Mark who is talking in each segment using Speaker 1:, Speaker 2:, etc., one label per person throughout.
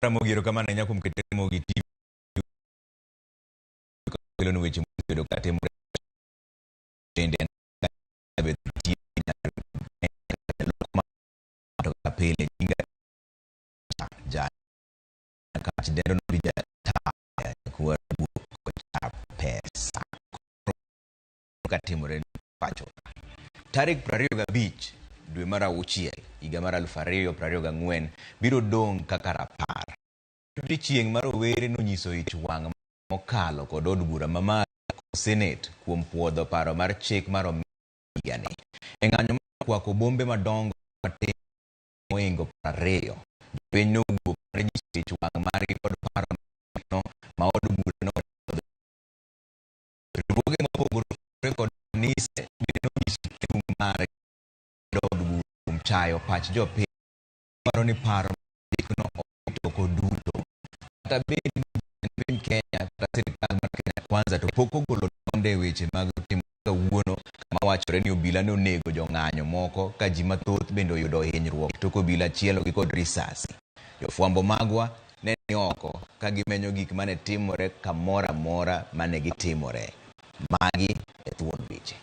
Speaker 1: Mogiro kama na nyakum ketemo giti kilo no weche mudo katemo tende abeti to kapele inga ja kati dendo no bija ta kuwa ko ta pesa katemo pacho Tarik Prario Beach dwe mara uchiel higa mara 2024 biro dong kaka rapar. Chieng' mar owere nonyiso ich wang' mokalo kod od bura mamalo Senate kuom puodho paro mar chik mar omigani. E ng'anyo makwako bombe madongo matin moingo 20. Piny nowuok mar nyiso ich wang' margi kod paro no ma od bura no riwruoge mopogore kod kanise biro nyiso chung' margi od bura kuom chayo pach jopiny paro ni paro no otoko duto. Tabiri piny Kenya kata sirikal mar Kenya Kwanza to pok ogolo donde weche mag timo kawuono kama wachore ni obila ne onego jong'anyo moko ka ji mathoth bende oyudo hinyruok tok obila chielo gi kod risasi. Jofwambo magwa ne ni oko ka gimenyo gik mane timore kamora mora mane gitimore. Magi e thuon weche.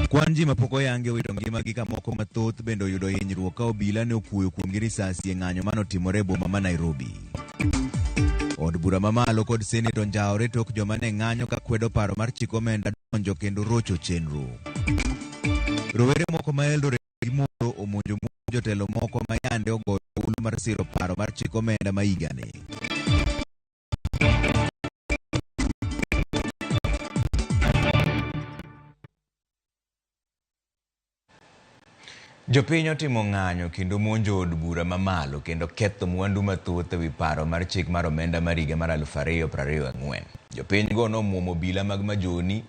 Speaker 1: Kwan ji mapoko yange wito ngimagi ka moko mathoth bende oyudo hinyruok ka obila ne okuoyo kuomgi risasi e ng'anyo manotimore e boma ma Nairobi. Od bura mamalo kod Senate onjaore tok joma ne ng'anyo ka kwedo paro mar chik omenda donjo kendo rocho chenro. Rowere moko ma Eldoret gi Moro omonjo jotelo moko ma yande ogoyo ul mar siro paro mar chik omenda ma higani. Jopiny otimo ng'anyo kendo monjo od bura mamalo kendo ketho mwandu mathoth ewi paro mar chik mar omenda mar higa mar 2024. Jopiny go nomuomo obila mag majoni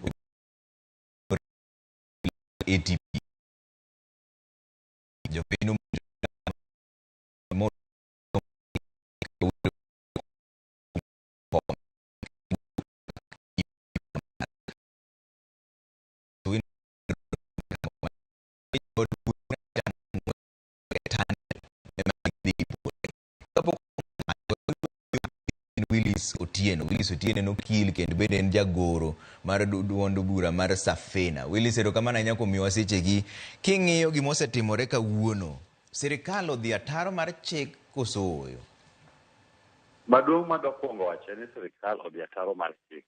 Speaker 1: ATP. Jopiny Willis Otieno no kil kendo bende en jagoro mar duond bura mar Safina. Willis ero kama na nyako miwa sechegi king'iyo gima osetimore kawuono. Sirikal odhi ataro mar chik koso oyo.
Speaker 2: Maduong' madokwongo wacho ni sirikal odhi ataro mar chik.